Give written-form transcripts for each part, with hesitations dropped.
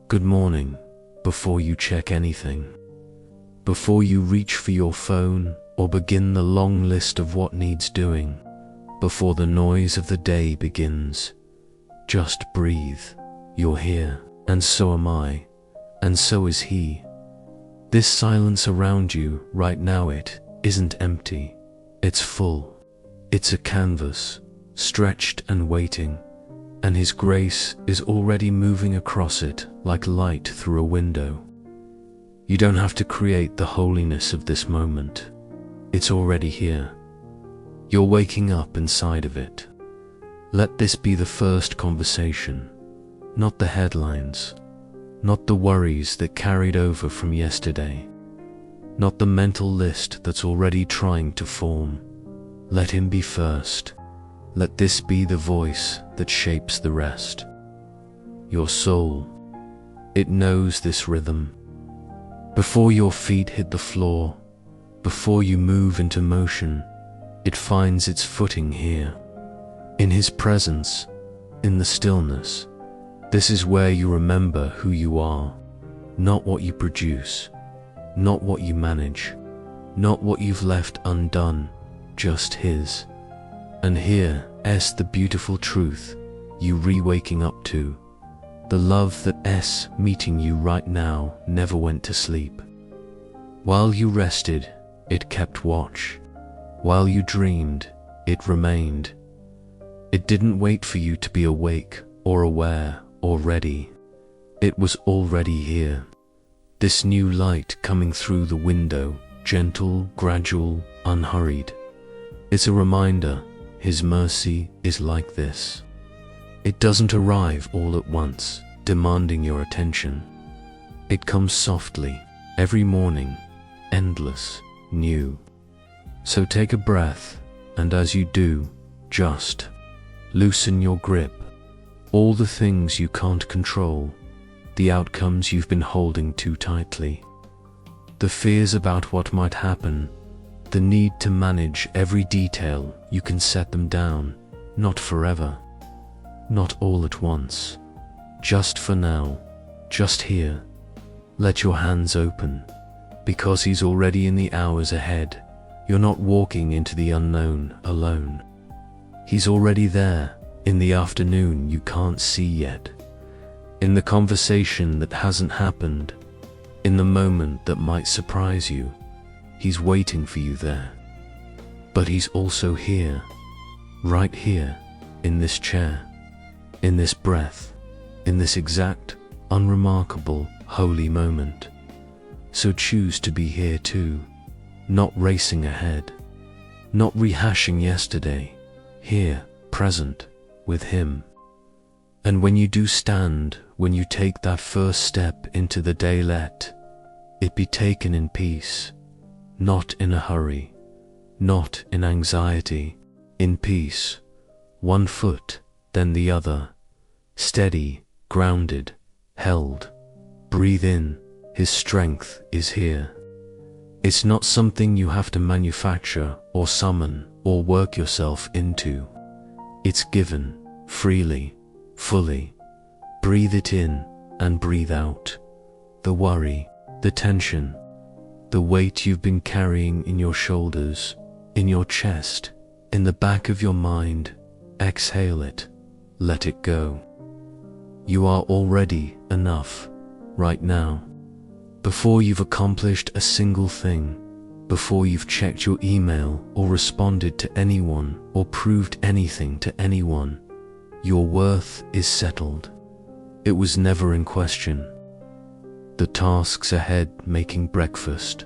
Good morning, before you check anything. Before you reach for your phone or begin the long list of what needs doing. Before the noise of the day begins. Just breathe. You're here, and so am I, and so is he. This silence around you right now, it isn't empty. It's full. It's a canvas, stretched and waiting, and his grace is already moving across it like light through a window. You don't have to create the holiness of this moment. It's already here. You're waking up inside of it. Let this be the first conversation, not the headlines, not the worries that carried over from yesterday, not the mental list that's already trying to form. Let him be first. Let this be the voice that shapes the rest. Your soul, it knows this rhythm. Before your feet hit the floor, before you move into motion, it finds its footing here. In his presence, in the stillness. This is where you remember who you are, not what you produce, not what you manage, not what you've left undone, just his. And here's the beautiful truth you re-waking up to. The love that's meeting you right now never went to sleep. While you rested, it kept watch. While you dreamed, it remained. It didn't wait for you to be awake or aware or ready. It was already here. This new light coming through the window, gentle, gradual, unhurried. It's a reminder, his mercy is like this. It doesn't arrive all at once, demanding your attention. It comes softly, every morning, endless, new. So take a breath, and as you do, just loosen your grip. All the things you can't control, the outcomes you've been holding too tightly, the fears about what might happen, the need to manage every detail, you can set them down, not forever, not all at once, just for now, just here. Let your hands open, because he's already in the hours ahead. You're not walking into the unknown alone. He's already there, in the afternoon you can't see yet, in the conversation that hasn't happened, in the moment that might surprise you. He's waiting for you there. But he's also here, right here, in this chair, in this breath, in this exact, unremarkable, holy moment. So choose to be here too, not racing ahead, not rehashing yesterday, here, present, with him. And when you do stand, when you take that first step into the day, let it be taken in peace, not in a hurry, not in anxiety, in peace, one foot, then the other, steady, grounded, held. Breathe in, his strength is here. It's not something you have to manufacture or summon or work yourself into. It's given, freely, fully. Breathe it in and breathe out. The worry, the tension, the weight you've been carrying in your shoulders, in your chest, in the back of your mind, exhale it, let it go. You are already enough, right now. Before you've accomplished a single thing, before you've checked your email or responded to anyone or proved anything to anyone, your worth is settled. It was never in question. The tasks ahead, making breakfast,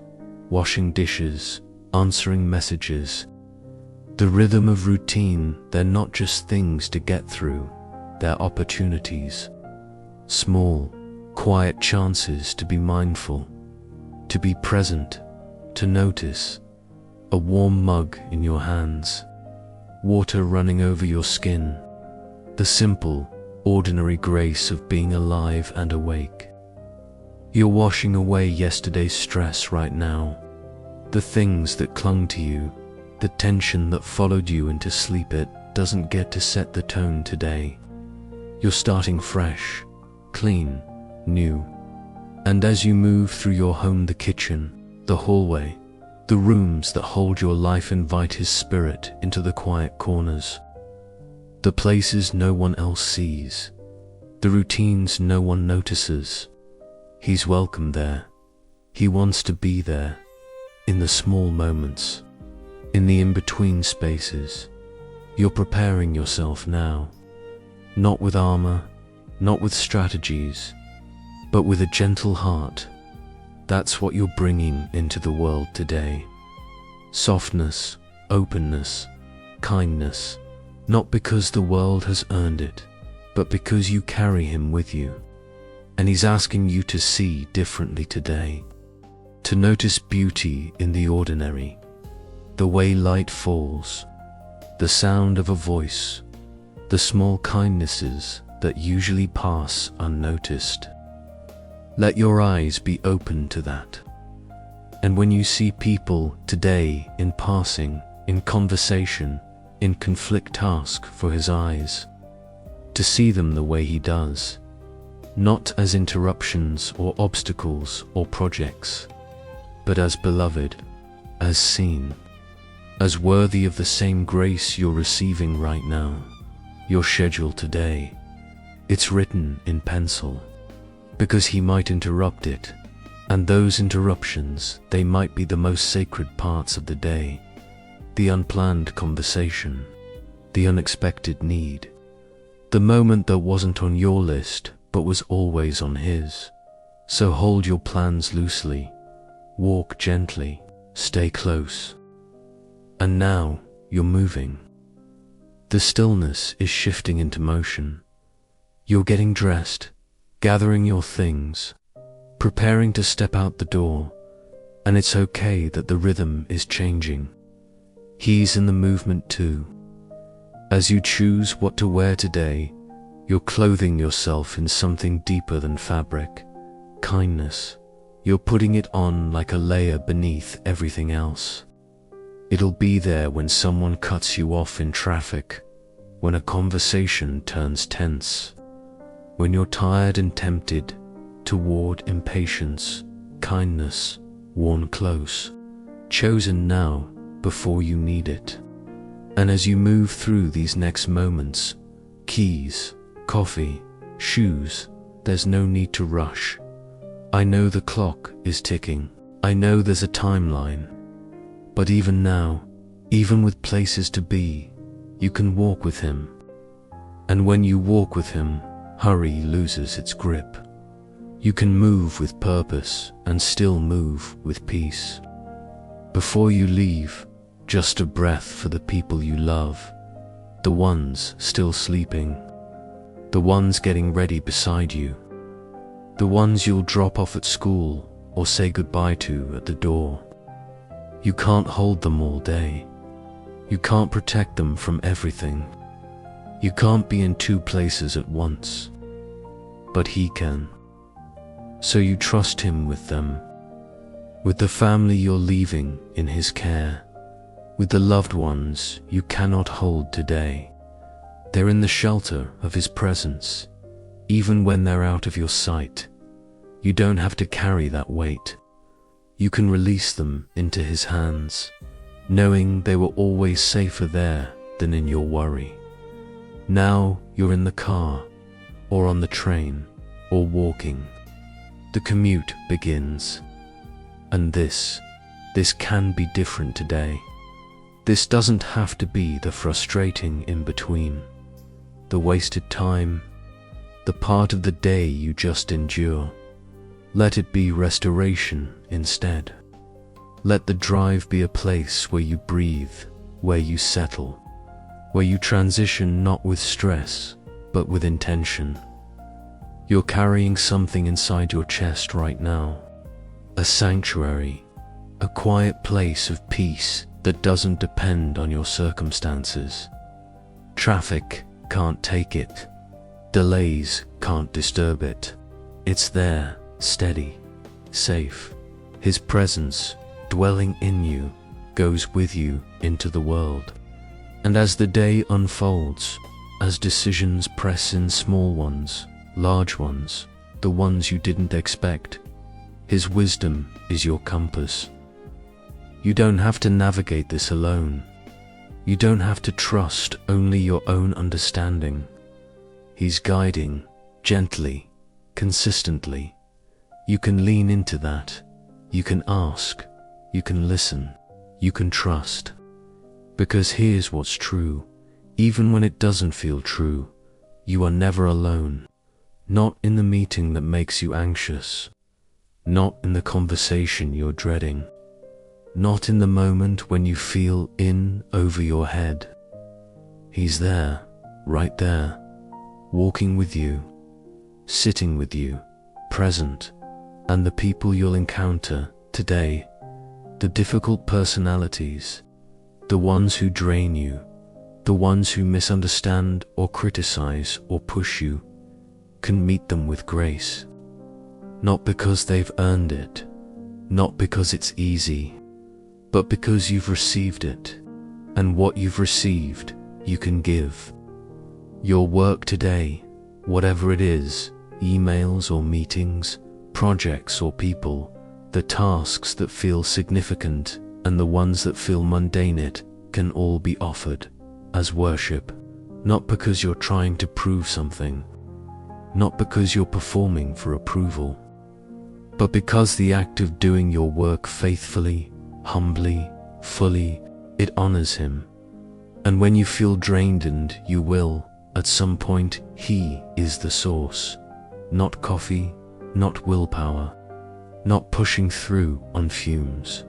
washing dishes, answering messages, the rhythm of routine, they're not just things to get through, they're opportunities. Small, quiet chances to be mindful, to be present, to notice. A warm mug in your hands, water running over your skin, the simple, ordinary grace of being alive and awake. You're washing away yesterday's stress right now, the things that clung to you, the tension that followed you into sleep. It doesn't get to set the tone today. You're starting fresh, clean, new. And as you move through your home, the kitchen, the hallway, the rooms that hold your life invite his spirit into the quiet corners. The places no one else sees, the routines no one notices. He's welcome there. He wants to be there, in the small moments, in the in-between spaces. You're preparing yourself now, not with armor, not with strategies, but with a gentle heart. That's what you're bringing into the world today. Softness, openness, kindness, not because the world has earned it, but because you carry him with you. And he's asking you to see differently today, to notice beauty in the ordinary, the way light falls, the sound of a voice, the small kindnesses that usually pass unnoticed. Let your eyes be open to that. And when you see people today in passing, in conversation, in conflict, ask for his eyes, to see them the way he does, not as interruptions or obstacles or projects, but as beloved, as seen, as worthy of the same grace you're receiving right now. Your schedule today, it's written in pencil, because he might interrupt it, and those interruptions, they might be the most sacred parts of the day. The unplanned conversation, the unexpected need, the moment that wasn't on your list but was always on his. So hold your plans loosely, walk gently, stay close. And now you're moving. The stillness is shifting into motion. You're getting dressed, gathering your things, preparing to step out the door, and it's okay that the rhythm is changing. He's in the movement too. As you choose what to wear today, you're clothing yourself in something deeper than fabric, kindness. You're putting it on like a layer beneath everything else. It'll be there when someone cuts you off in traffic, when a conversation turns tense, when you're tired and tempted toward impatience. Kindness, worn close, chosen now before you need it. And as you move through these next moments, keys, coffee, shoes, there's no need to rush. I know the clock is ticking. I know there's a timeline. But even now, even with places to be, you can walk with him. And when you walk with him, hurry loses its grip. You can move with purpose and still move with peace. Before you leave, just a breath for the people you love, the ones still sleeping, the ones getting ready beside you, the ones you'll drop off at school or say goodbye to at the door. You can't hold them all day. You can't protect them from everything. You can't be in two places at once. But he can. So you trust him with them, with the family you're leaving in his care, with the loved ones you cannot hold today. They're in the shelter of his presence, even when they're out of your sight. You don't have to carry that weight. You can release them into his hands, knowing they were always safer there than in your worry. Now you're in the car, or on the train, or walking. The commute begins. And this can be different today. This doesn't have to be the frustrating in-between, the wasted time, the part of the day you just endure. Let it be restoration instead. Let the drive be a place where you breathe, where you settle, where you transition not with stress, but with intention. You're carrying something inside your chest right now, a sanctuary, a quiet place of peace that doesn't depend on your circumstances. Traffic can't take it. Delays can't disturb it. It's there, steady, safe. His presence, dwelling in you, goes with you into the world. And as the day unfolds, as decisions press in, small ones, large ones, the ones you didn't expect. His wisdom is your compass. You don't have to navigate this alone. You don't have to trust only your own understanding. He's guiding, gently, consistently. You can lean into that. You can ask. You can listen. You can trust. Because here's what's true. Even when it doesn't feel true, you are never alone. Not in the meeting that makes you anxious. Not in the conversation you're dreading. Not in the moment when you feel in over your head. He's there, right there, walking with you, sitting with you, present. And the people you'll encounter today, the difficult personalities, the ones who drain you, the ones who misunderstand or criticize or push you, can meet them with grace. Not because they've earned it, not because it's easy, but because you've received it, and what you've received, you can give. Your work today, whatever it is, emails or meetings, projects or people, the tasks that feel significant and the ones that feel mundane, it can all be offered as worship, not because you're trying to prove something, not because you're performing for approval, but because the act of doing your work faithfully, humbly, fully, it honors Him. And when you feel drained, and you will, at some point, He is the source, not coffee, not willpower, not pushing through on fumes.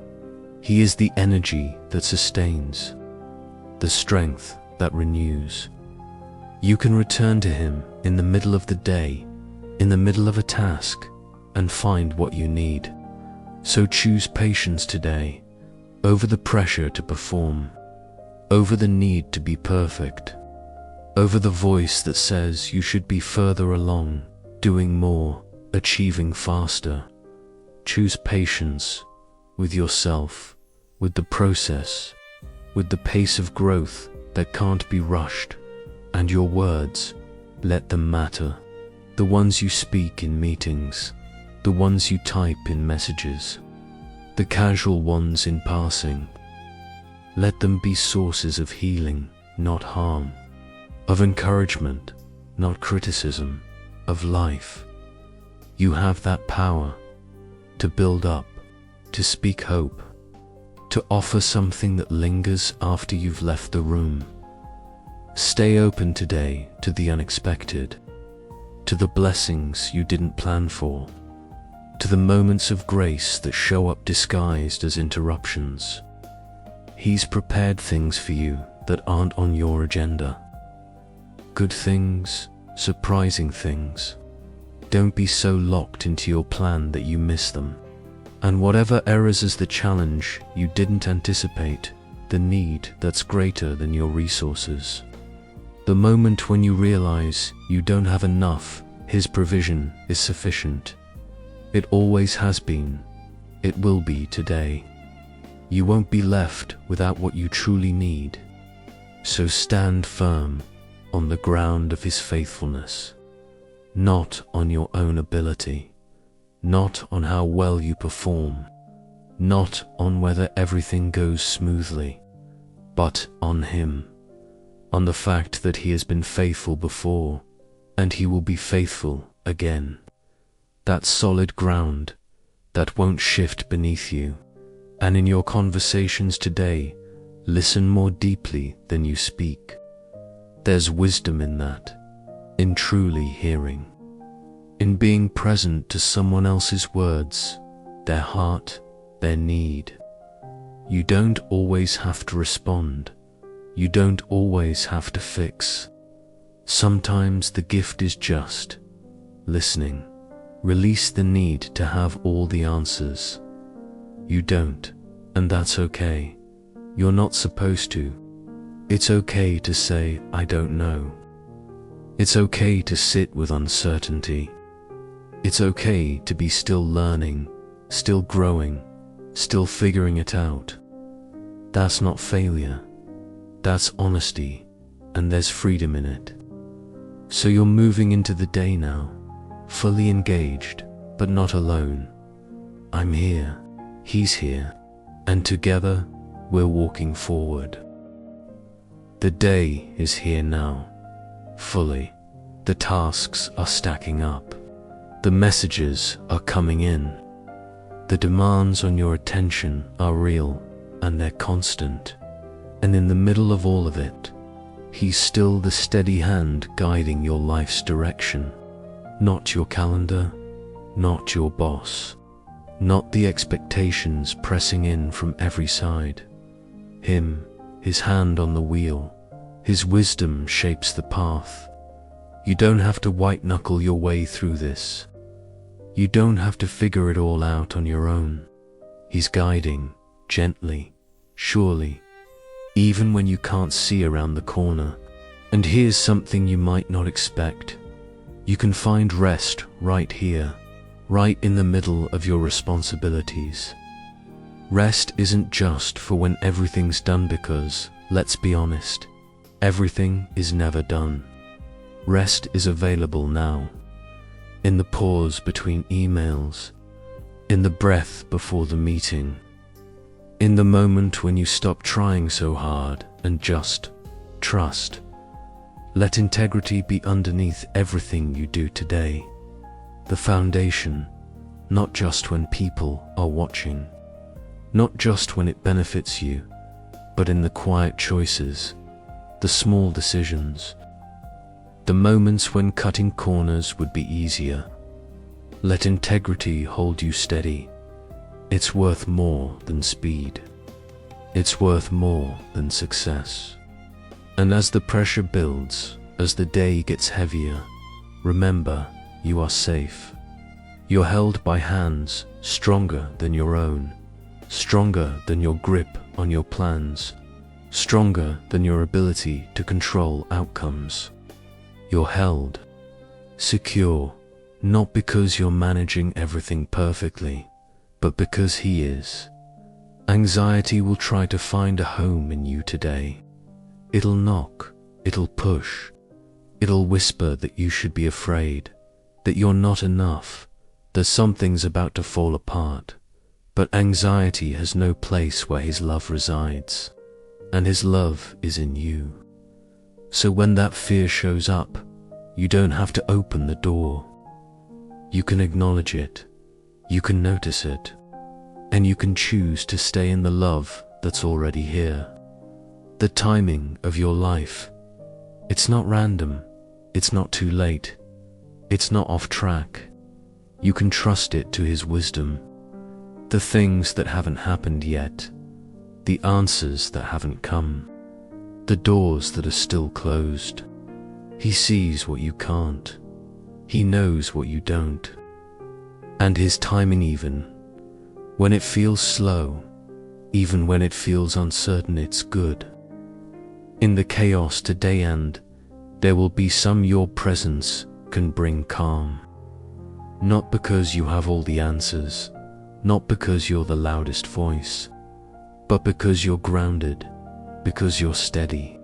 He is the energy that sustains, the strength that renews. You can return to Him in the middle of the day, in the middle of a task, and find what you need. So choose patience today, over the pressure to perform, over the need to be perfect, over the voice that says you should be further along, doing more, achieving faster. Choose patience with yourself, with the process, with the pace of growth that can't be rushed. And your words, let them matter. The ones you speak in meetings, the ones you type in messages, the casual ones in passing. Let them be sources of healing, not harm, of encouragement, not criticism, of life. You have that power to build up, to speak hope, to offer something that lingers after you've left the room. Stay open today to the unexpected, to the blessings you didn't plan for, to the moments of grace that show up disguised as interruptions. He's prepared things for you that aren't on your agenda. Good things, surprising things. Don't be so locked into your plan that you miss them. And whatever errors is the challenge you didn't anticipate, the need that's greater than your resources. The moment when you realize you don't have enough, His provision is sufficient. It always has been. It will be today. You won't be left without what you truly need. So stand firm on the ground of His faithfulness, not on your own ability, not on how well you perform, not on whether everything goes smoothly, but on Him, on the fact that He has been faithful before, and He will be faithful again. That solid ground that won't shift beneath you. And in your conversations today, listen more deeply than you speak. There's wisdom in that, in truly hearing, in being present to someone else's words, their heart, their need. You don't always have to respond. You don't always have to fix. Sometimes the gift is just listening. Release the need to have all the answers. You don't, and that's okay. You're not supposed to. It's okay to say, I don't know. It's okay to sit with uncertainty. It's okay to be still learning, still growing, still figuring it out. That's not failure. That's honesty, and there's freedom in it. So you're moving into the day now, fully engaged, but not alone. I'm here, he's here, and together we're walking forward. The day is here now, fully. The tasks are stacking up. The messages are coming in. The demands on your attention are real, and they're constant. And in the middle of all of it, he's still the steady hand guiding your life's direction. Not your calendar, not your boss, not the expectations pressing in from every side. Him, his hand on the wheel, his wisdom shapes the path. You don't have to white-knuckle your way through this. You don't have to figure it all out on your own. He's guiding, gently, surely, even when you can't see around the corner. And here's something you might not expect. You can find rest right here, right in the middle of your responsibilities. Rest isn't just for when everything's done because, let's be honest, everything is never done. Rest is available now, in the pause between emails, in the breath before the meeting, in the moment when you stop trying so hard and just trust. Let integrity be underneath everything you do today. The foundation, not just when people are watching, not just when it benefits you, but in the quiet choices, the small decisions, the moments when cutting corners would be easier. Let integrity hold you steady. It's worth more than speed. It's worth more than success. And as the pressure builds, as the day gets heavier, remember, you are safe. You're held by hands stronger than your own, stronger than your grip on your plans, stronger than your ability to control outcomes. You're held, secure, not because you're managing everything perfectly, but because he is. Anxiety will try to find a home in you today. It'll knock, it'll push, it'll whisper that you should be afraid, that you're not enough, that something's about to fall apart. But anxiety has no place where his love resides, and his love is in you. So when that fear shows up, you don't have to open the door. You can acknowledge it, you can notice it, and you can choose to stay in the love that's already here. The timing of your life, it's not random, it's not too late, it's not off track. You can trust it to his wisdom. The things that haven't happened yet, the answers that haven't come, the doors that are still closed. He sees what you can't. He knows what you don't. And his timing, even when it feels slow, even when it feels uncertain, it's good. In the chaos today, and there will be some your presence can bring calm. Not because you have all the answers, not because you're the loudest voice, but because you're grounded, because you're steady,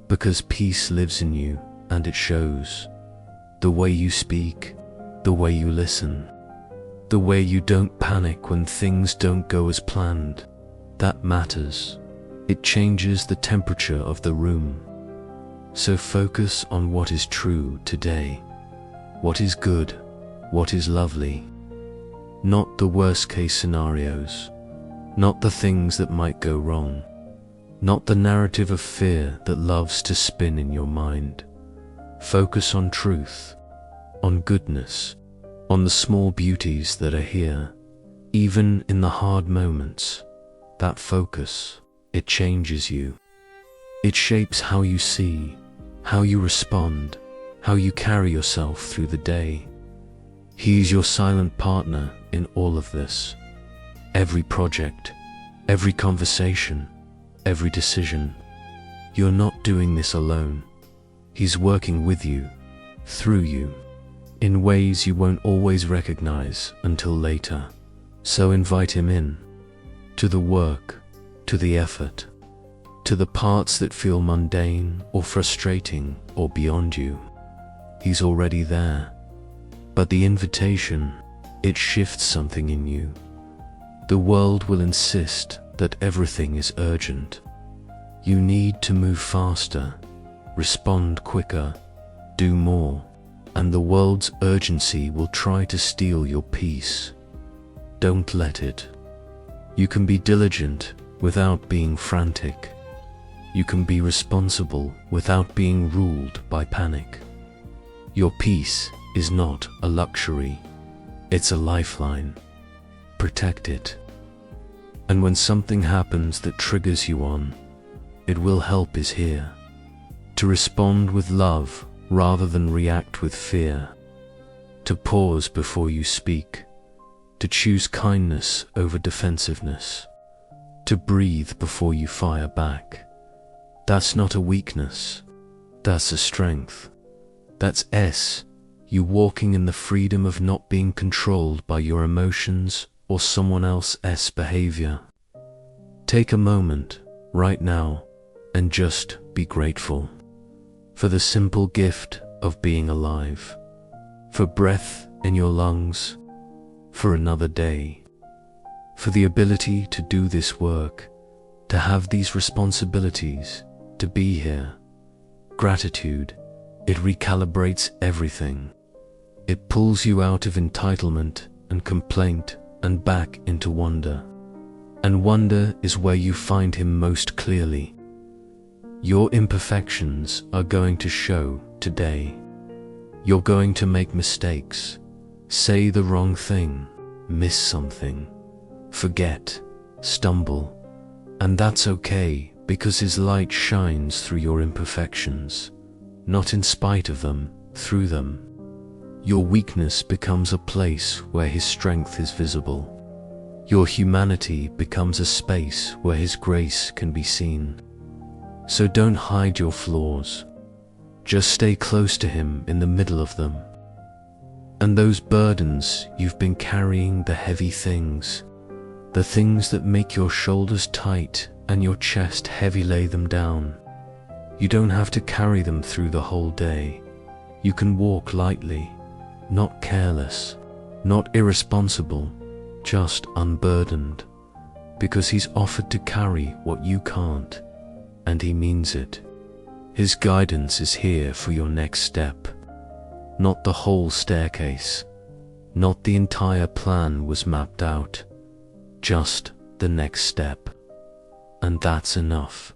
because peace lives in you and it shows. The way you speak, the way you listen, the way you don't panic when things don't go as planned, that matters. It changes the temperature of the room. So focus on what is true today, what is good, what is lovely. Not the worst case scenarios, not the things that might go wrong, not the narrative of fear that loves to spin in your mind. Focus on truth, on goodness, on the small beauties that are here, even in the hard moments. That focus, it changes you. It shapes how you see, how you respond, how you carry yourself through the day. He's your silent partner in all of this. Every project, every conversation, every decision. You're not doing this alone. He's working with you, through you, in ways you won't always recognize until later. So invite him in, to the work, to the effort, to the parts that feel mundane or frustrating or beyond you. He's already there. But the invitation, it shifts something in you. The world will insist that everything is urgent. You need to move faster, respond quicker, do more, and the world's urgency will try to steal your peace. Don't let it. You can be diligent without being frantic. You can be responsible without being ruled by panic. Your peace is not a luxury, it's a lifeline. Protect it. And when something happens that triggers you on, it will help is here. To respond with love rather than react with fear. To pause before you speak. To choose kindness over defensiveness. To breathe before you fire back. That's not a weakness. That's a strength. That's you walking in the freedom of not being controlled by your emotions or someone else's behavior. Take a moment, right now, and just be grateful. For the simple gift of being alive. For breath in your lungs. For another day. For the ability to do this work. To have these responsibilities. To be here. Gratitude, it recalibrates everything. It pulls you out of entitlement and complaint and back into wonder. And wonder is where you find him most clearly. Your imperfections are going to show today. You're going to make mistakes, say the wrong thing, miss something, forget, stumble. And that's okay, because his light shines through your imperfections, not in spite of them, through them. Your weakness becomes a place where his strength is visible. Your humanity becomes a space where his grace can be seen. So don't hide your flaws. Just stay close to him in the middle of them. And those burdens you've been carrying, the heavy things, the things that make your shoulders tight and your chest heavy, lay them down. You don't have to carry them through the whole day. You can walk lightly, not careless, not irresponsible, just unburdened, because he's offered to carry what you can't, and he means it. His guidance is here for your next step, not the whole staircase, not the entire plan was mapped out, just the next step. And that's enough.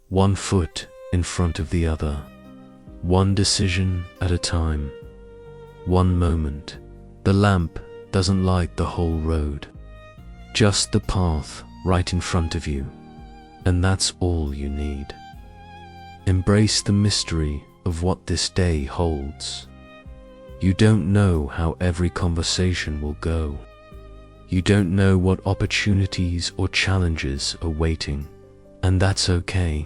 One foot in front of the other, one decision at a time, one moment. The lamp doesn't light the whole road, just the path right in front of you, and that's all you need. Embrace the mystery of what this day holds. You don't know how every conversation will go. You don't know what opportunities or challenges are waiting, and that's okay.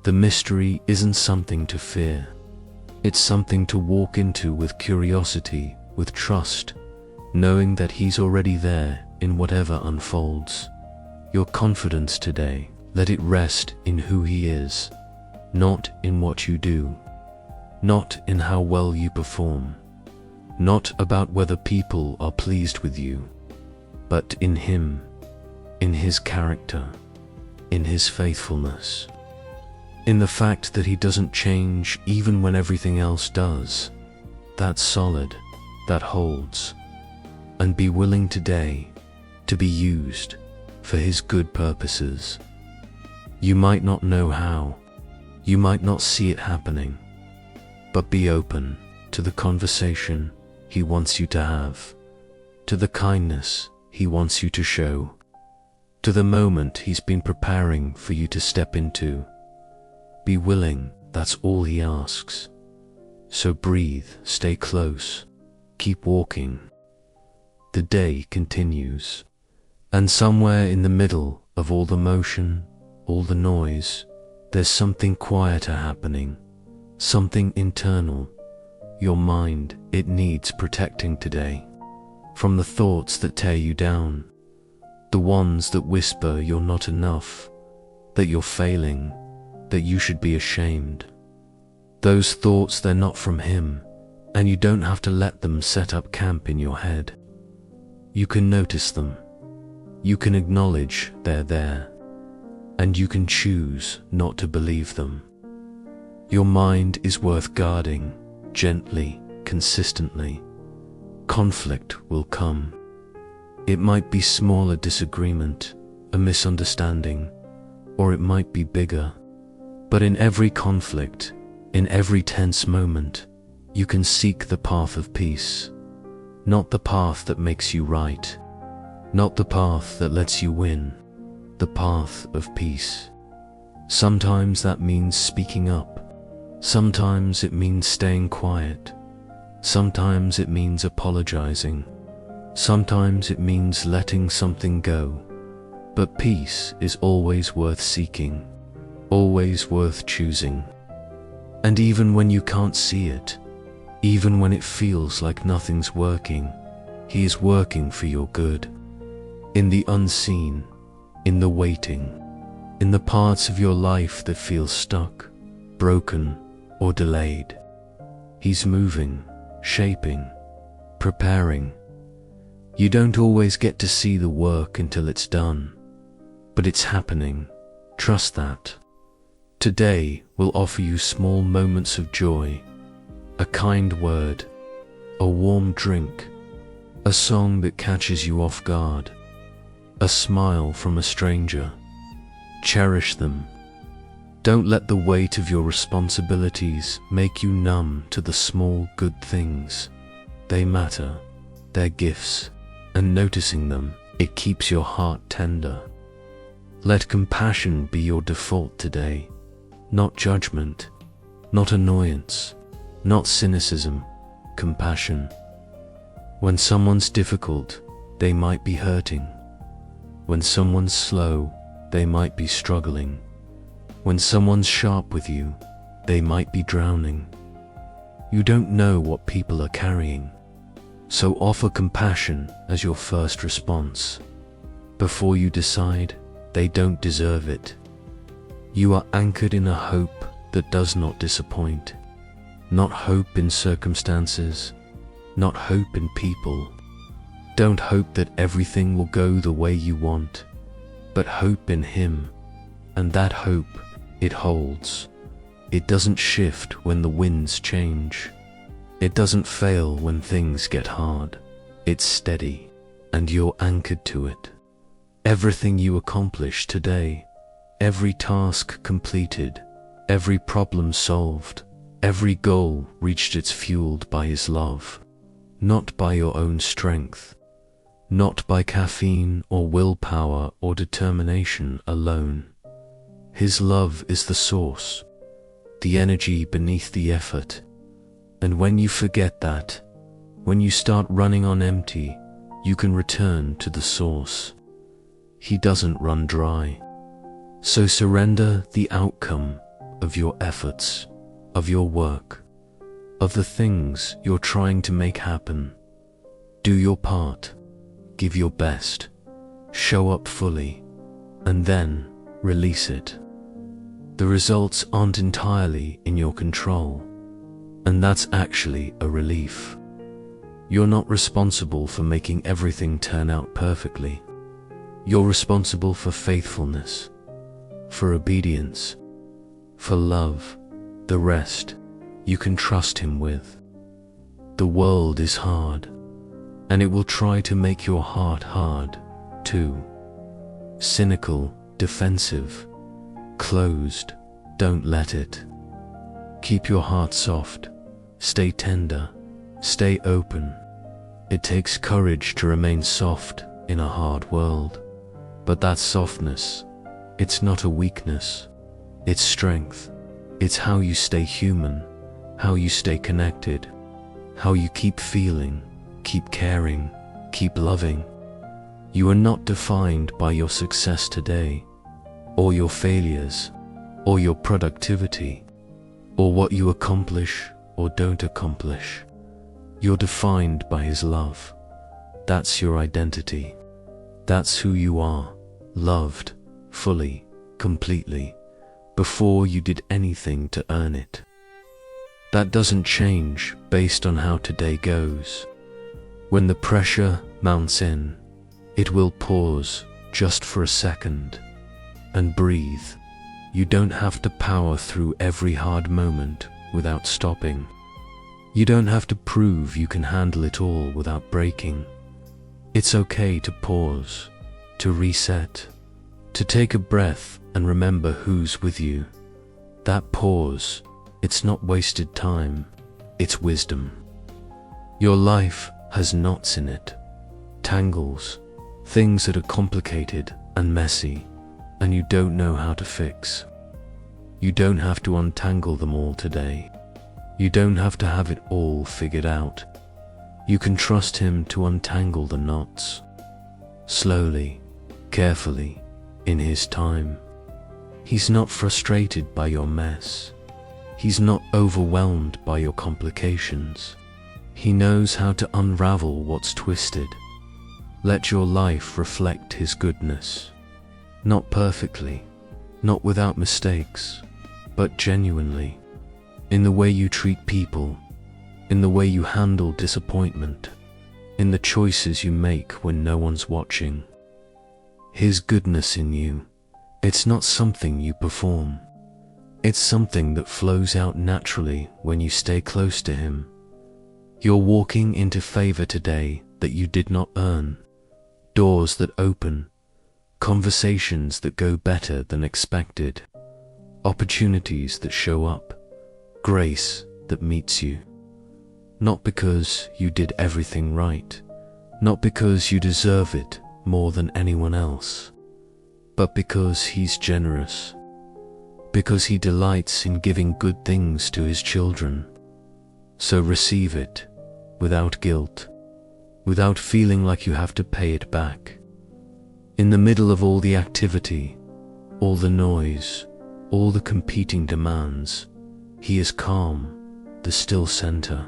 The mystery isn't something to fear. It's something to walk into with curiosity, with trust, knowing that he's already there in whatever unfolds. Your confidence today, let it rest in who he is, not in what you do, not in how well you perform, not about whether people are pleased with you, but in him, in his character, in his faithfulness, in the fact that he doesn't change even when everything else does. That's solid, that holds. And be willing today to be used for his good purposes. You might not know how, you might not see it happening, but be open to the conversation he wants you to have, to the kindness he wants you to show, to the moment he's been preparing for you to step into. Be willing, that's all he asks. So breathe, stay close, keep walking. The day continues, and somewhere in the middle of all the motion, all the noise, there's something quieter happening, something internal. Your mind, it needs protecting today, from the thoughts that tear you down, the ones that whisper you're not enough, that you're failing, that you should be ashamed. Those thoughts, they're not from him, And you don't have to let them set up camp in your head. You can notice them. You can acknowledge they're there. And you can choose not to believe them. Your mind is worth guarding, gently, consistently. Conflict will come. It might be small, a disagreement, a misunderstanding, or it might be bigger. But in every conflict, in every tense moment, you can seek the path of peace. Not the path that makes you right. Not the path that lets you win. The path of peace. Sometimes that means speaking up. Sometimes it means staying quiet. Sometimes it means apologizing. Sometimes it means letting something go. But peace is always worth seeking, always worth choosing. And even when you can't see it, even when it feels like nothing's working, He is working for your good. In the unseen, in the waiting, in the parts of your life that feel stuck, broken, or delayed. He's moving, shaping, preparing. You don't always get to see the work until it's done, but it's happening. Trust that. Today will offer you small moments of joy, a kind word, a warm drink, a song that catches you off guard, a smile from a stranger. Cherish them. Don't let the weight of your responsibilities make you numb to the small good things. They matter, they're gifts, and noticing them, it keeps your heart tender. Let compassion be your default today, not judgment, not annoyance, not cynicism, compassion. When someone's difficult, they might be hurting. When someone's slow, they might be struggling. When someone's sharp with you, they might be drowning. You don't know what people are carrying, so offer compassion as your first response. Before you decide, they don't deserve it. You are anchored in a hope that does not disappoint. Not hope in circumstances, not hope in people. Don't hope that everything will go the way you want, but hope in Him, and that hope, it holds. It doesn't shift when the winds change. It doesn't fail when things get hard. It's steady, and you're anchored to it. Everything you accomplish today, every task completed, every problem solved, every goal reached, it's fueled by His love, not by your own strength, not by caffeine or willpower or determination alone. His love is the source, the energy beneath the effort. And when you forget that, when you start running on empty, you can return to the source. He doesn't run dry. So surrender the outcome of your efforts, of your work, of the things you're trying to make happen. Do your part, give your best, show up fully, and then release it. The results aren't entirely in your control, and that's actually a relief. You're not responsible for making everything turn out perfectly. You're responsible for faithfulness, for obedience, for love. The rest, you can trust Him with. The world is hard, and it will try to make your heart hard, too. Cynical, defensive, closed. Don't let it. Keep your heart soft. Stay tender. Stay open. It takes courage to remain soft in a hard world. But that softness, it's not a weakness. It's strength. It's how you stay human, how you stay connected, how you keep feeling, keep caring, keep loving. You are not defined by your success today, or your failures, or your productivity, or what you accomplish or don't accomplish. You're defined by His love. That's your identity. That's who you are, loved, fully, completely, before you did anything to earn it. That doesn't change based on how today goes. When the pressure mounts in, it will pause just for a second and breathe. You don't have to power through every hard moment without stopping. You don't have to prove you can handle it all without breaking. It's okay to pause, to reset, to take a breath and remember who's with you. That pause, it's not wasted time, it's wisdom. Your life has knots in it, tangles, things that are complicated and messy, and you don't know how to fix. You don't have to untangle them all today. You don't have to have it all figured out. You can trust him to untangle the knots. Slowly, carefully, in his time. He's not frustrated by your mess. He's not overwhelmed by your complications. He knows how to unravel what's twisted. Let your life reflect his goodness. Not perfectly, not without mistakes, but genuinely. In the way you treat people, in the way you handle disappointment, in the choices you make when no one's watching. His goodness in you, it's not something you perform. It's something that flows out naturally when you stay close to him. You're walking into favor today that you did not earn. Doors that open, conversations that go better than expected, opportunities that show up, grace that meets you. Not because you did everything right, not because you deserve it more than anyone else, but because he's generous, because he delights in giving good things to his children. So receive it without guilt, without feeling like you have to pay it back. In the middle of all the activity, all the noise, all the competing demands, he is calm, the still center,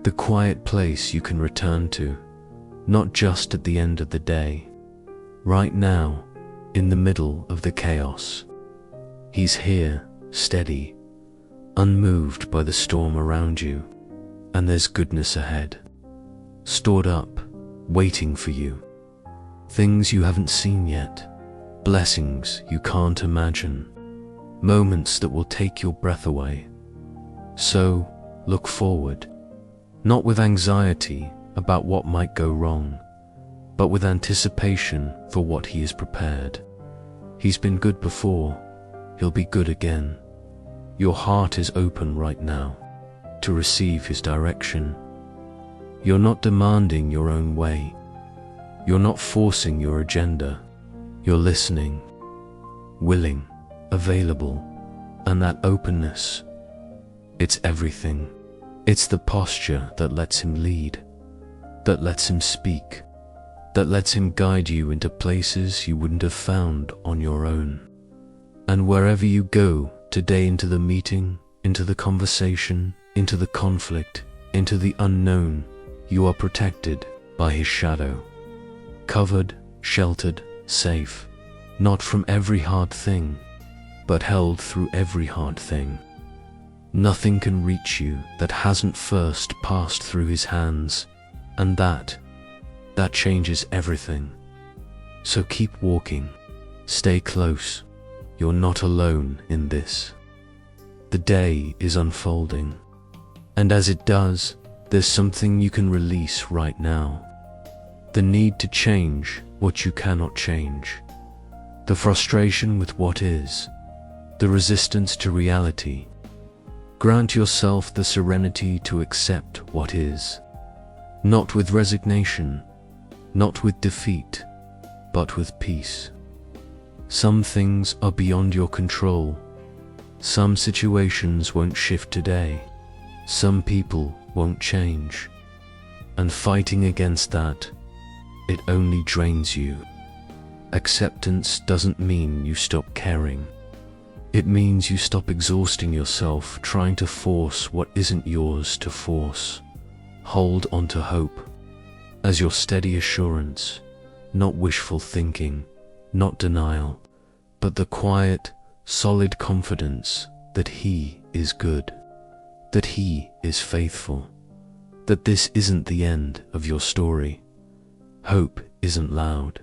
the quiet place you can return to, not just at the end of the day. Right now, in the middle of the chaos, he's here, steady, unmoved by the storm around you, and there's goodness ahead, stored up, waiting for you. Things you haven't seen yet, blessings you can't imagine, moments that will take your breath away. So, look forward, not with anxiety about what might go wrong, but with anticipation for what he has prepared. He's been good before, he'll be good again. Your heart is open right now to receive his direction. You're not demanding your own way. You're not forcing your agenda. You're listening, willing, available, and that openness, it's everything. It's the posture that lets him lead, that lets him speak, that lets him guide you into places you wouldn't have found on your own. And wherever you go today, into the meeting, into the conversation, into the conflict, into the unknown, you are protected by his shadow. Covered, sheltered, safe, not from every hard thing, but held through every hard thing. Nothing can reach you that hasn't first passed through his hands, and that changes everything. So keep walking, stay close. You're not alone in this. The day is unfolding, and as it does, there's something you can release right now. The need to change what you cannot change, the frustration with what is, the resistance to reality. Grant yourself the serenity to accept what is, not with resignation, not with defeat, but with peace. Some things are beyond your control. Some situations won't shift today. Some people won't change. And fighting against that, it only drains you. Acceptance doesn't mean you stop caring. It means you stop exhausting yourself trying to force what isn't yours to force. Hold on to hope as your steady assurance, not wishful thinking, not denial, but the quiet, solid confidence that he is good, that He is faithful, that this isn't the end of your story. Hope isn't loud.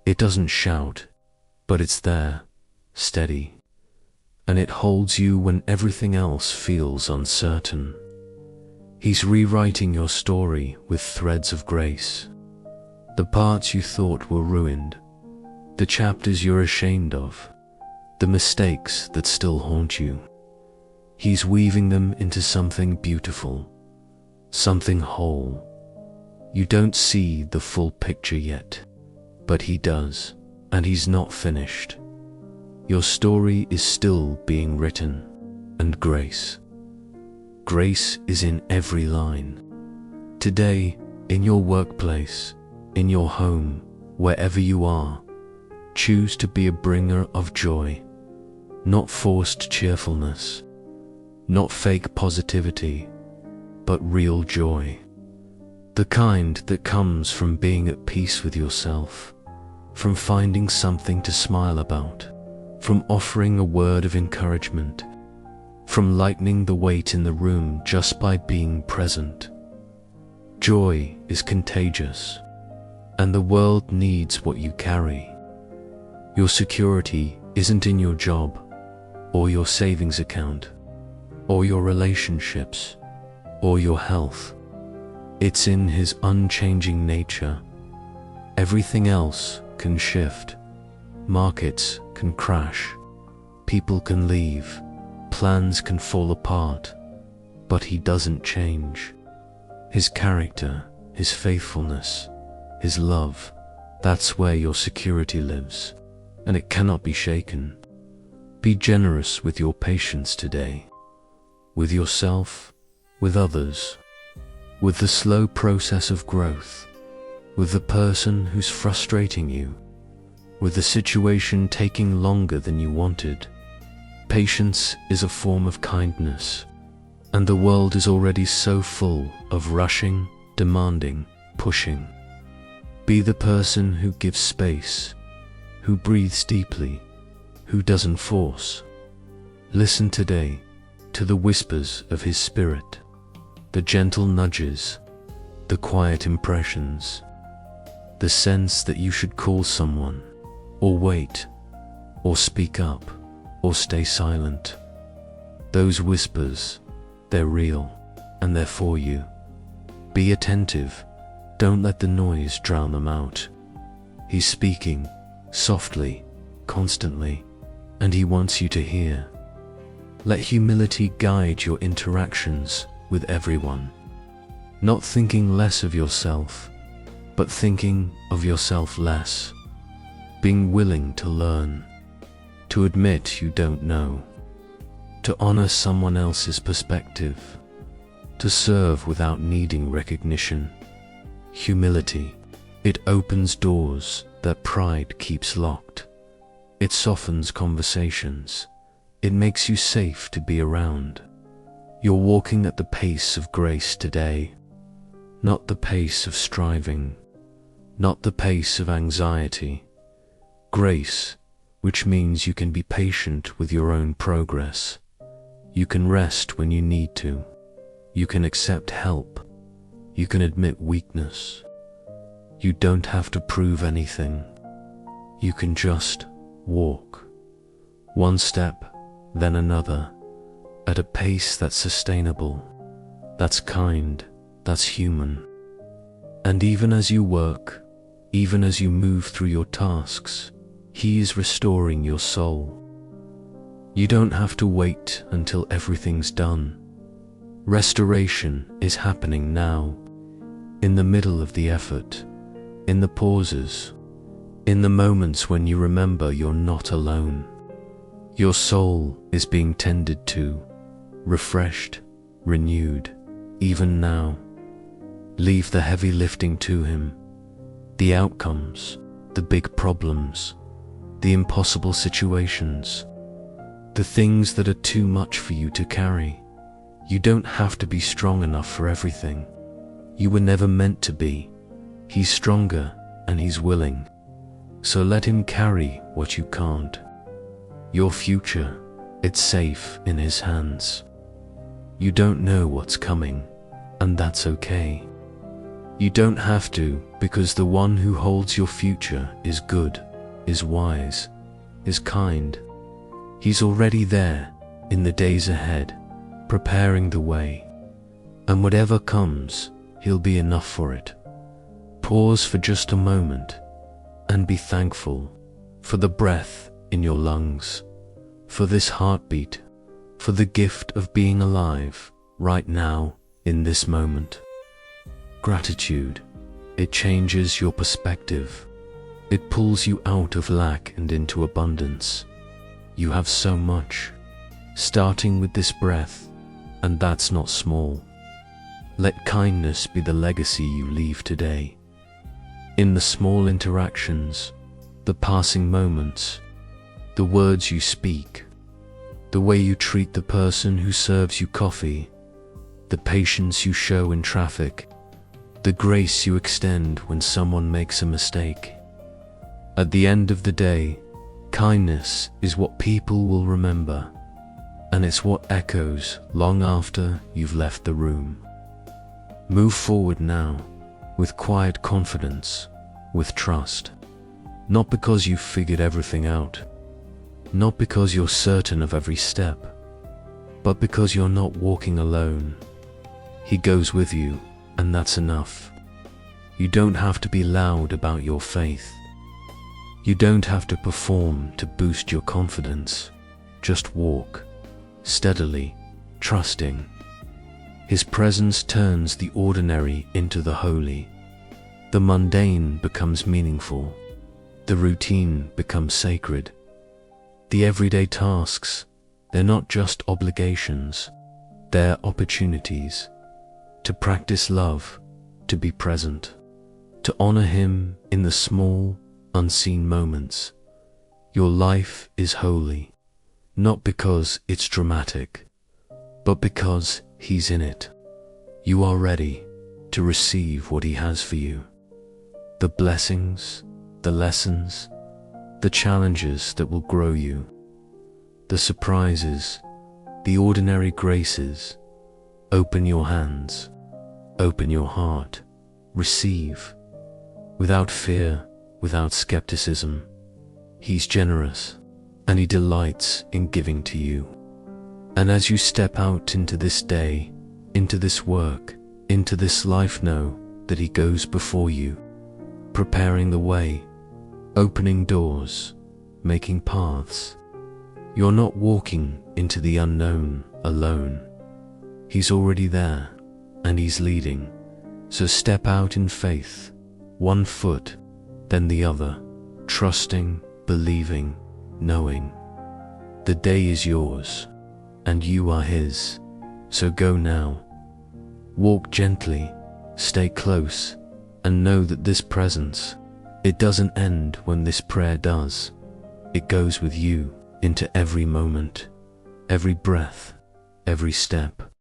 It doesn't shout, but it's there, steady, and it holds you when everything else feels uncertain. He's rewriting your story with threads of grace. The parts you thought were ruined, the chapters you're ashamed of, the mistakes that still haunt you. He's weaving them into something beautiful, something whole. You don't see the full picture yet, but He does, and He's not finished. Your story is still being written, and grace is in every line. Today, in your workplace, in your home, wherever you are, choose to be a bringer of joy, not forced cheerfulness, not fake positivity, but real joy. The kind that comes from being at peace with yourself, from finding something to smile about, from offering a word of encouragement, from lightening the weight in the room just by being present. Joy is contagious, and the world needs what you carry. Your security isn't in your job, or your savings account, or your relationships, or your health. It's in His unchanging nature. Everything else can shift. Markets can crash. People can leave. Plans can fall apart. But He doesn't change. His character, His faithfulness, His love, that's where your security lives, and it cannot be shaken. Be generous with your patience today, with yourself, with others, with the slow process of growth, with the person who's frustrating you, with the situation taking longer than you wanted. Patience is a form of kindness, and the world is already so full of rushing, demanding, pushing. Be the person who gives space, who breathes deeply, who doesn't force. Listen today to the whispers of His Spirit, the gentle nudges, the quiet impressions, the sense that you should call someone, or wait, or speak up, or stay silent. Those whispers, they're real, and they're for you. Be attentive. Don't let the noise drown them out. He's speaking, softly, constantly, and He wants you to hear. Let humility guide your interactions with everyone. Not thinking less of yourself, but thinking of yourself less. Being willing to learn, to admit you don't know, to honor someone else's perspective, to serve without needing recognition. Humility, it opens doors that pride keeps locked. It softens conversations. It makes you safe to be around. You're walking at the pace of grace today, not the pace of striving, not the pace of anxiety. Grace, which means you can be patient with your own progress. You can rest when you need to. You can accept help. You can admit weakness. You don't have to prove anything. You can just walk. One step, then another, at a pace that's sustainable, that's kind, that's human. And even as you work, even as you move through your tasks, He is restoring your soul. You don't have to wait until everything's done. Restoration is happening now, in the middle of the effort, in the pauses, in the moments when you remember you're not alone. Your soul is being tended to, refreshed, renewed, even now. Leave the heavy lifting to Him, the outcomes, the big problems, the impossible situations, the things that are too much for you to carry. You don't have to be strong enough for everything. You were never meant to be. He's stronger and He's willing. So let Him carry what you can't. Your future, it's safe in His hands. You don't know what's coming, and that's okay. You don't have to, because the one who holds your future is good, is wise, is kind. He's already there, in the days ahead, preparing the way. And whatever comes, he'll be enough for it. Pause for just a moment, and be thankful for the breath in your lungs, for this heartbeat, for the gift of being alive right now in this moment. Gratitude, it changes your perspective. It pulls you out of lack and into abundance. You have so much, starting with this breath, and that's not small. Let kindness be the legacy you leave today. In the small interactions, the passing moments, the words you speak, the way you treat the person who serves you coffee, the patience you show in traffic, the grace you extend when someone makes a mistake. At the end of the day, kindness is what people will remember, and it's what echoes long after you've left the room. Move forward now, with quiet confidence, with trust. Not because you've figured everything out, not because you're certain of every step, but because you're not walking alone. He goes with you, and that's enough. You don't have to be loud about your faith. You don't have to perform to boost your confidence. Just walk, steadily, trusting. His presence turns the ordinary into the holy. The mundane becomes meaningful. The routine becomes sacred. The everyday tasks, they're not just obligations, they're opportunities to practice love, to be present, to honor him in the small, unseen moments. Your life is holy, not because it's dramatic, but because he's in it. You are ready to receive what he has for you. The blessings, the lessons, the challenges that will grow you, the surprises, the ordinary graces. Open your hands, open your heart, receive, without fear, without skepticism. He's generous, and he delights in giving to you. And as you step out into this day, into this work, into this life, know that he goes before you, preparing the way, opening doors, making paths. You're not walking into the unknown alone. He's already there, and he's leading. So step out in faith, one foot, then the other, trusting, believing, knowing. The day is yours, and you are his. So go now. Walk gently, stay close, and know that this presence, it doesn't end when this prayer does. It goes with you into every moment, every breath, every step.